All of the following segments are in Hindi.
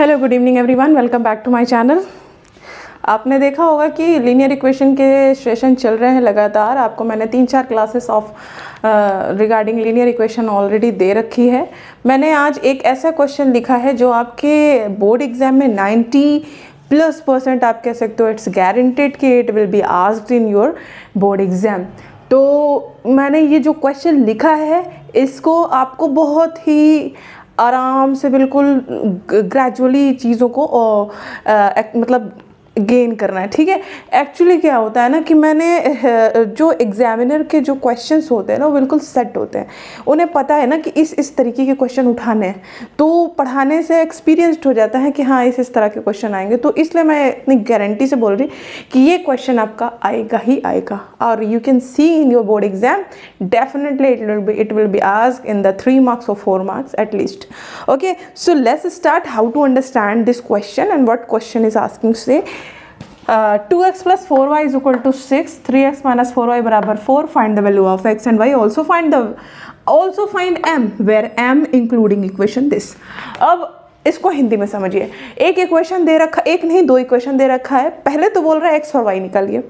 Hello good evening everyone, welcome back to my channel. आपने देखा होगा कि लीनियर इक्वेशन के सेशन चल रहे हैं लगातार। आपको मैंने 3-4 classes of regarding linear equation already दे रखी है। मैंने आज एक ऐसा क्वेश्चन लिखा है जो आपके बोर्ड एग्जाम में 90+% आप कह सकते हो, इट्स गारंटेड कि it will be asked in your board exam. तो मैंने ये जो क्वेश्चन लिखा है इसको आपको बहुत ही आराम से बिल्कुल ग्रेजुअली चीज़ों को मतलब गेन करना है, ठीक है। एक्चुअली क्या होता है ना कि मैंने जो एग्जामिनर के जो क्वेश्चंस होते हैं ना वो बिल्कुल सेट होते हैं। उन्हें पता है ना कि इस तरीके के क्वेश्चन उठाने हैं, तो पढ़ाने से एक्सपीरियंस्ड हो जाता है कि हाँ इस तरह के क्वेश्चन आएंगे। तो इसलिए मैं इतनी गारंटी से बोल रही कि ये क्वेश्चन आपका आएगा ही आएगा। और you can see in your board exam definitely it will be asked in the 3 marks or 4 marks at least. Okay, so let's start how to understand this question and what question is asking. Say 2x plus 4y is equal to 6, 3x minus 4y बराबर 4. Find the value of x and y. Also find m where m including equation this. अब इसको हिंदी में समझिए। एक इक्वेशन दे रखा, एक नहीं 2 इक्वेशन दे रखा है। पहले तो बोल रहा है x और y निकालिए,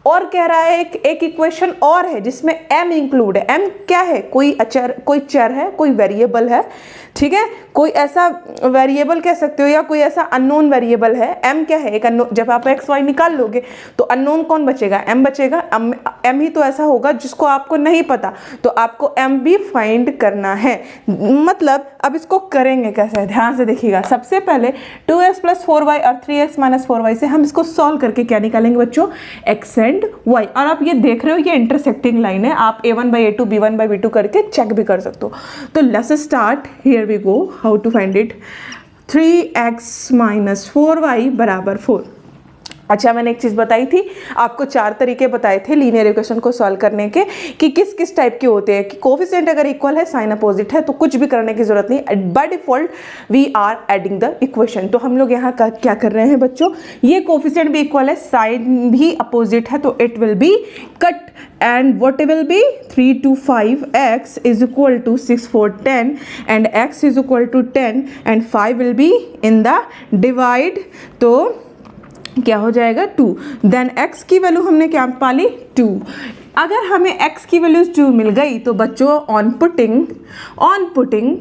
और कह रहा है एक इक्वेशन और है जिसमें m इंक्लूड है। m क्या है? कोई अचर, कोई चर है, कोई वेरिएबल है, ठीक है। कोई ऐसा वेरिएबल कह सकते हो या कोई ऐसा अननोन वेरिएबल है। m क्या है? एक अननोन। जब आप x y निकाल लोगे तो अननोन कौन बचेगा? m बचेगा। m ही तो ऐसा होगा जिसको आपको नहीं पता, तो आपको m भी फाइंड करना है। मतलब अब इसको करेंगे कैसे, ध्यान से देखिएगा। सबसे पहले 2x plus 4y और 3x minus 4y से हम इसको सॉल्व करके क्या निकालेंगे बच्चों? x and y। और आप ये देख रहे हो ये इंटरसेक्टिंग लाइन है, आप a1/a2 b1/b2 करके चेक भी कर सकते हो। तो let's start, here we go, how to find it. 3x minus 4y बराबर 4। अच्छा, मैंने एक चीज़ बताई थी आपको, 4 तरीके बताए थे लीनियर इक्वेशन को सॉल्व करने के कि किस किस टाइप के होते हैं। कि कोफिशिएंट अगर इक्वल है, साइन अपोजिट है, तो कुछ भी करने की जरूरत नहीं, by default we are adding the equation. तो हम लोग यहाँ का क्या कर रहे हैं बच्चों, ये कोफिशिएंट भी इक्वल है, साइन भी अपोजिट है, तो it will B cut and what will be 3 to 5 x is equal to 6 4 10 and x is equal to 10 and 5 will be in the divide। तो क्या हो जाएगा 2। देन x की वैल्यू हमने क्या पा ली 2। अगर हमें x की वैल्यू 2 मिल गई तो बच्चों on putting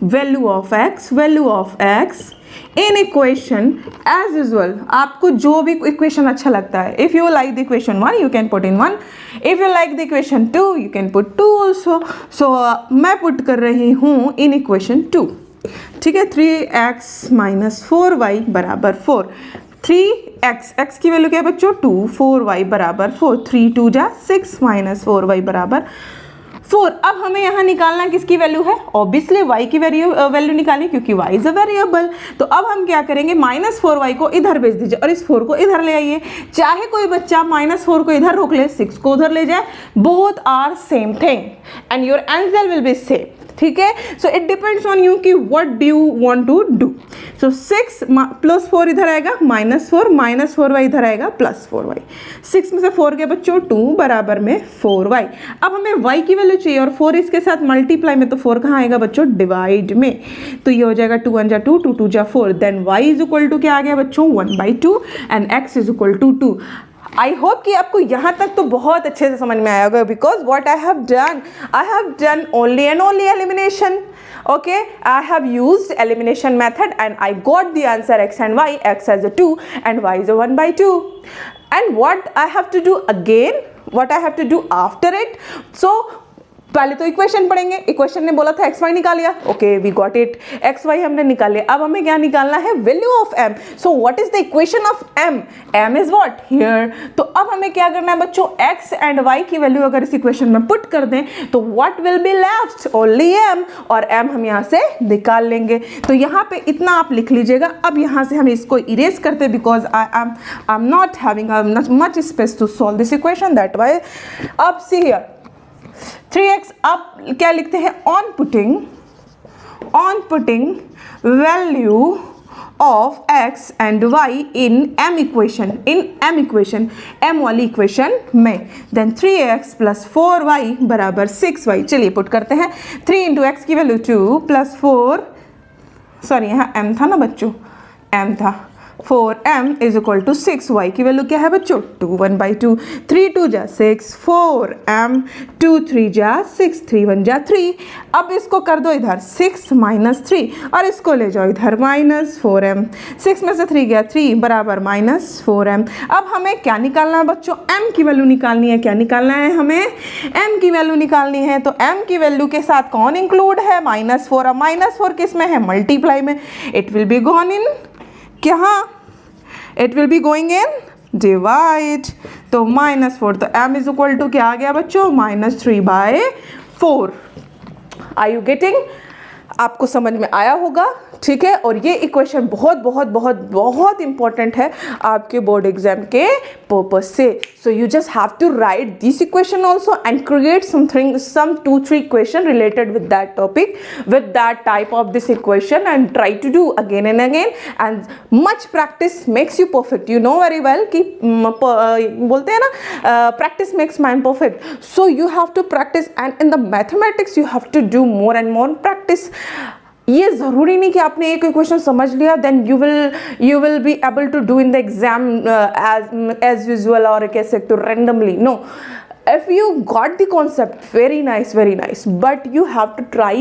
value of x in equation as usual, आपको जो भी इक्वेशन अच्छा लगता है, if you like the equation 1 you can put in 1, if you like the equation 2 you can put 2 also. So मैं पुट कर रही हूँ इन इक्वेशन 2, ठीक है। 3x minus 4y बराबर 4। 3x की वैल्यू क्या है बच्चों 2, 4y बराबर 4, 3 2 जा 6 minus 4y बराबर 4। अब हमें यहाँ निकालना किसकी वैल्यू है? ऑब्वियसली y की वैल्यू निकालनी, क्योंकि y इज अ वेरिएबल। तो अब हम क्या करेंगे, -4y को इधर भेज दीजिए और इस 4 को इधर ले आइए। चाहे कोई बच्चा -4 को इधर रोक ले, 6 को उधर ले जाए, both are same thing and your answer will be same, ठीक है। So it depends on you कि what do you want to do. So 6 + 4 इधर आएगा, -4 -4y इधर आएगा +4y। 6 में से 4 के बच्चों 2 बराबर में 4y। अब हमें y की वैल्यू चाहिए और 4 इसके साथ मल्टीप्लाई में, तो 4 कहाँ आएगा बच्चों डिवाइड में, तो ये हो जाएगा 2 1 जा 2, 2 2 जा 4। Then y is equal to क्या आ गया बच्चों 1/2 and x is equal to 2। I hope कि आपको यहाँ तक तो बहुत अच्छे से समझ में आया होगा, because what I have done only and only elimination. Okay, I have used elimination method and I got the answer x and y, x as a 2 and y is a 1/2. And what I have to do again, what I have to do after it, so पहले तो इक्वेशन पढ़ेंगे। इक्वेशन ने बोला था एक्स वाई निकालिया, okay we got it, X Y हमने निकाले। अब हमें क्या निकालना है, value of m। So what is the equation of m? m is what here. तो अब हमें क्या करना है बच्चों, x एंड y की वैल्यू अगर इस इक्वेशन में पुट कर दें तो what will be left, only m, और m हम यहाँ से निकाल लेंगे। तो यहाँ पे इतना आप लिख लीजिएगा। अब यहाँ से हम इसको इरेज करते हैं because I am not having much space to solve this equation, that y. अब सी हियर 3x, आप क्या लिखते हैं, on putting value of x and y in m equation, m वाली इक्वेशन में। देन 3x plus 4y बराबर 6y। चलिए पुट करते हैं। 3 into x की वैल्यू 2 plus 4 सॉरी यहाँ m था ना बच्चों, m था 4m is equal to 6, y की वैल्यू क्या है बच्चों 2, 1/2, 3 2 जा 6, 4m, 2 3 जा 6, 3 1 जा 3। अब इसको कर दो इधर 6 - 3 और इसको ले जाओ इधर -4m, 6 में से 3 गया 3 बराबर -4m। अब हमें क्या निकालना है बच्चों, m की वैल्यू निकालनी है। क्या निकालना है हमें, m की वैल्यू निकालनी है। तो m की वैल्यू के साथ कौन इंक्लूड है, -4। अब -4 किस में है, मल्टीप्लाई में, it will be gone in क्या, it will be going in divide. तो -4, तो m इज इक्वल टू क्या आ गया बच्चों, -3/4। आर यू गेटिंग, आपको समझ में आया होगा, ठीक है। और ये इक्वेशन बहुत बहुत बहुत बहुत इंपॉर्टेंट है आपके बोर्ड एग्जाम के पर्पज से। So you just have to write this equation also and create something, some 2-3 equation related with that topic, with that type of this equation and try to do again and again and much practice makes you perfect. You know very well कि बोलते हैं ना practice makes man perfect. So you have to practice and in the mathematics you have to do more and more practice. ये ज़रूरी नहीं कि आपने एक क्वेश्चन समझ लिया then you will be able to do in the exam as usual और कह सकते हो randomly. No, if you got the concept, very nice, but you have to try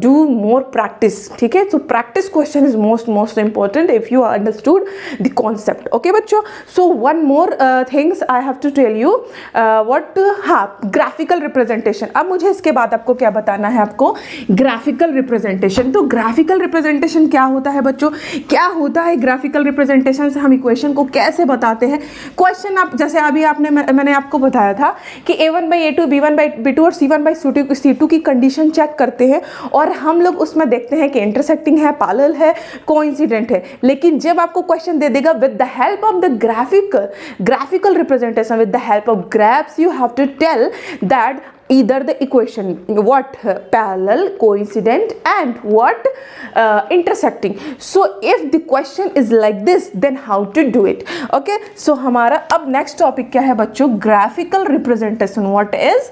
do more practice, ठीक है। So practice question is most important if you understood the concept, okay बच्चों। So one more things I have to tell you, what हाँ, graphical representation। अब मुझे इसके बाद आपको क्या बताना है, आपको graphical representation। तो graphical representation क्या होता है बच्चों, क्या होता है graphical representation से हम इक्वेशन को कैसे बताते हैं। क्वेश्चन आप जैसे अभी मैंने आपको बताया था कि a1/a2, b1/b2 और c1/c2 की कंडीशन चेक करते हैं और हम लोग उसमें देखते हैं कि इंटरसेक्टिंग है, पैरेलल है, कोइंसिडेंट है। लेकिन जब आपको क्वेश्चन दे देगा with the help of the graphical representation, with the help of graphs, you have to tell that either the equation what parallel, coincident and what intersecting. So if the question is like this then how to do it, okay। So हमारा अब next topic क्या है बच्चों, graphical representation। What is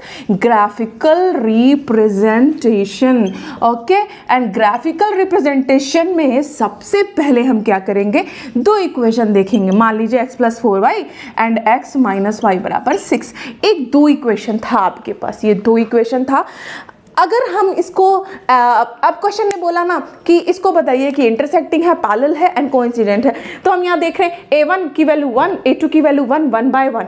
graphical representation, okay। And graphical representation में सबसे पहले हम क्या करेंगे, दो इक्वेशन देखेंगे। मान लीजिए x + 4y and x - y = 6। एक दो इक्वेशन था आपके पास, ये दो इक्वेशन था। अगर हम इसको अब क्वेश्चन ने बोला ना कि इसको बताइए कि इंटरसेक्टिंग है, पैरेलल है एंड कोइंसिडेंट है, तो हम यहाँ देख रहे हैं a1 की वैल्यू 1, a2 की वैल्यू 1, 1/1,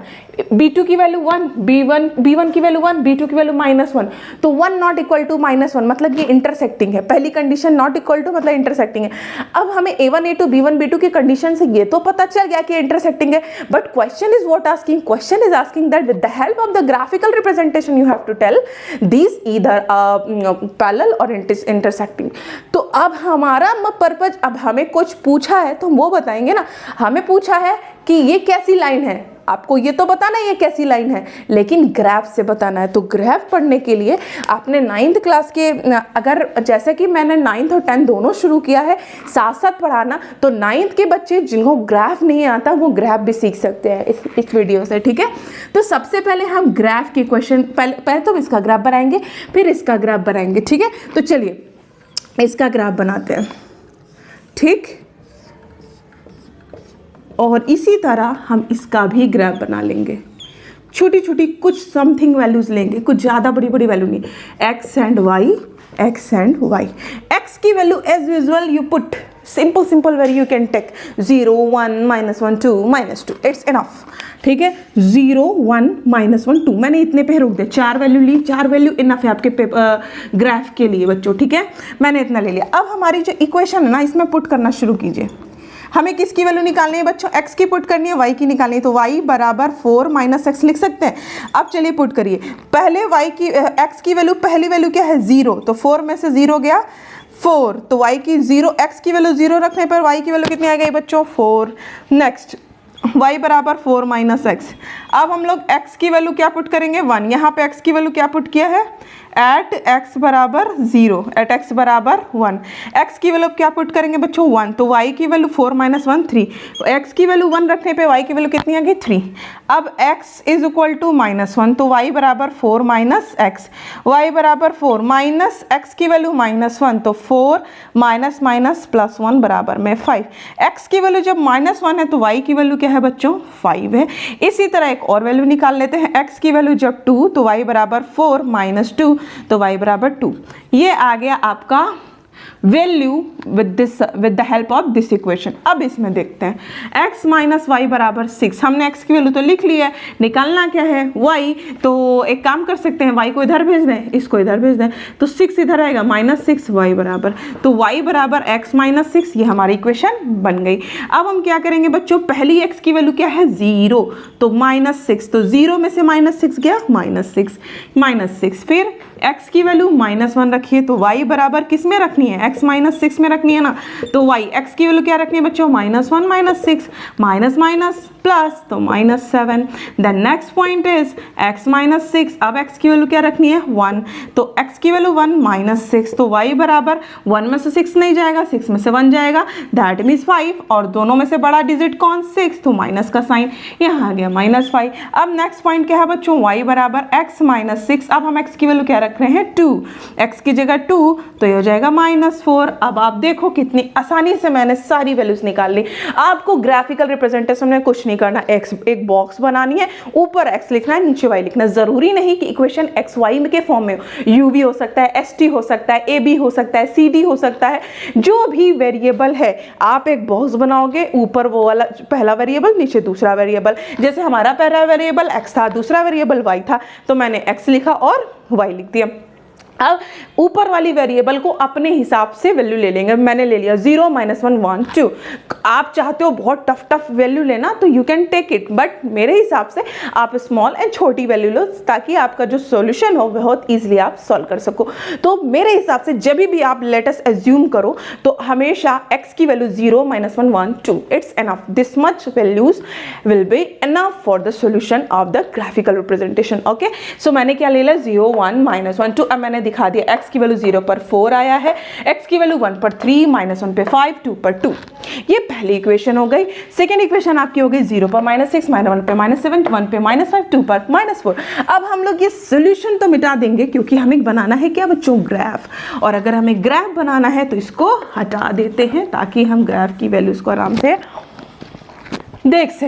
b2 की वैल्यू 1, b1 की वैल्यू 1, b2 की वैल्यू -1। तो 1 नॉट इक्वल टू -1 मतलब ये इंटरसेक्टिंग है। पहली कंडीशन नॉट इक्वल टू मतलब इंटरसेक्टिंग है। अब हमें a1 a2 b1 b2 की कंडीशन से ये तो पता चल गया कि इंटरसेक्टिंग है, but question is what asking, question is asking that with the help of the graphical representation you have to tell this either parallel और इंटरसेक्टिंग। तो अब हमारा पर्पज, अब हमें कुछ पूछा है तो वो बताएंगे ना। हमें पूछा है कि ये कैसी लाइन है, आपको ये तो बताना है ये कैसी लाइन है, लेकिन ग्राफ से बताना है। तो ग्राफ पढ़ने के लिए आपने 9th क्लास के, अगर जैसे कि मैंने 9th और 10th दोनों शुरू किया है साथ साथ पढ़ाना, तो 9th के बच्चे जिनको ग्राफ नहीं आता वो ग्राफ भी सीख सकते हैं इस वीडियो से, ठीक है। तो सबसे पहले हम ग्राफ के क्वेश्चन, पहले तो इसका ग्राफ बनाएंगे फिर इसका ग्राफ बनाएंगे, ठीक है। तो चलिए इसका ग्राफ बनाते हैं, ठीक। और इसी तरह हम इसका भी ग्राफ बना लेंगे। छोटी छोटी कुछ समथिंग वैल्यूज लेंगे, कुछ ज़्यादा बड़ी बड़ी वैल्यू नहीं। x and y। x की value as usual you put simple value you can take 0 1 -1 2 -2, it's enough, ठीक है। 0 1 -1 2, मैंने इतने पे रुक दिया, 4 वैल्यू ली, 4 वैल्यू इनफ है आपके ग्राफ के लिए बच्चों, ठीक है। मैंने इतना ले लिया। अब हमारी जो इक्वेशन है ना इसमें पुट करना शुरू कीजिए। हमें किसकी वैल्यू निकालनी है बच्चों, x की पुट करनी है, y की निकालनी है। तो y = 4 - x लिख सकते हैं। अब चलिए पुट करिए। पहले x की वैल्यू, पहली वैल्यू क्या है 0, तो 4 में से 0 गया 4, तो y की 0, x की वैल्यू 0 रखने पर y की वैल्यू कितनी आ गई बच्चों 4। Next y = 4 - x। अब हम लोग x की वैल्यू क्या पुट करेंगे 1, यहाँ पे x की वैल्यू क्या पुट किया है, एट एक्स बराबर 0, एट एक्स बराबर 1। एक्स की वैल्यू क्या पुट करेंगे बच्चों 1, तो y की वैल्यू 4 - 1 3, एक्स की वैल्यू 1 रखने पे y की वैल्यू कितनी आ गई 3। अब x इज इक्वल टू -1, तो y बराबर 4 माइनस एक्स, y बराबर 4 माइनस एक्स की वैल्यू -1, तो 4 माइनस माइनस प्लस 1 बराबर में 5। x की वैल्यू जब -1 है तो y की वैल्यू क्या है बच्चों 5 है। इसी तरह एक और वैल्यू निकाल लेते हैं, x की वैल्यू जब 2 तो y बराबर 4 माइनस 2, तो y बराबर 2। ये आ गया आपका value with the help of this equation. अब इसमें देखते हैं x माइनस वाई बराबर 6, हमने x की वैल्यू तो लिख ली है, निकालना क्या है y, तो एक काम कर सकते हैं y को इधर भेज दें, इसको इधर भेज दें, तो 6 इधर आएगा -6 y बराबर, तो y बराबर x माइनस 6, ये हमारी इक्वेशन बन गई। अब हम क्या करेंगे बच्चों, पहली x की वैल्यू क्या है 0, तो -6, तो 0 में से -6 गया -6, फिर x की वैल्यू -1 रखिए, तो y बराबर किस में रखनी है, x -6 में रखनी है ना, तो y x की वैल्यू क्या रखनी है बच्चों -1 - 6 माइनस माइनस प्लस, तो -7। Then next point is x -6, अब x की वैल्यू क्या रखनी है 1, तो x की वैल्यू 1 -6, तो y बराबर 1 में से 6 नहीं जाएगा, 6 में से 1 जाएगा, दैट मीन्स 5, और दोनों में से बड़ा डिजिट कौन 6, तो माइनस का साइन यहाँ आ गया -5। अब नेक्स्ट पॉइंट क्या है बच्चों, y बराबर x -6, अब हम x की वैल्यू क्या रख रहे हैं 2, x की जगह 2, तो ये हो जाएगा -4। अब आप देखो कितनी आसानी से मैंने सारी वैल्यूज निकाल ली। आपको ग्राफिकल रिप्रेजेंटेशन में कुछ नहीं करना, x एक बॉक्स बनानी है, ऊपर x लिखना है, नीचे y लिखना है। जरूरी नहीं कि इक्वेशन x y के फॉर्म में हो, u v हो सकता है, s t हो सकता है, a b हो सकता है, c d हो सकता है, जो भी वेरिएबल है आप एक बॉक्स बनाओगे, ऊपर वो वाला पहला वेरिएबल, नीचे दूसरा वेरिएबल। जैसे हमारा पहला वेरिएबल x था, दूसरा वेरिएबल y था, तो मैंने x लिखा और y लिख दिया। अब ऊपर वाली वेरिएबल को अपने हिसाब से वैल्यू ले लेंगे, मैंने ले लिया 0 -1 1 2। आप चाहते हो बहुत टफ वैल्यू लेना तो you can take it, but मेरे हिसाब से आप स्मॉल एंड छोटी वैल्यू लो, ताकि आपका जो सॉल्यूशन हो बहुत इजीली आप सॉल्व कर सको। तो मेरे हिसाब से जब भी आप लेटस एज्यूम करो तो हमेशा x की वैल्यू 0 -1 1 2, it's enough, this much values will be enough for the solution of the graphical representation. Okay, so मैंने क्या ले लिया 0 1 -1 2। अब मैंने दिखा दिया x की वैल्यू 0 पर 4 आया है, x की वैल्यू 1 पर 3, -1 पे 5, 2 पर 2। ये पहली इक्वेशन हो गई। सेकेंड इक्वेशन आपकी हो गई 0 पर -6, -1 पे -7, 1 पे -5, 2 पर -4। अब हम लोग ये सोल्यूशन तो मिटा देंगे, क्योंकि हमें बनाना है क्या बच्चों ग्राफ, और अगर हमें ग्राफ बनाना है तो इसको हटा देते हैं, ताकि हम ग्राफ की वैल्यूज को आराम से देख सकें।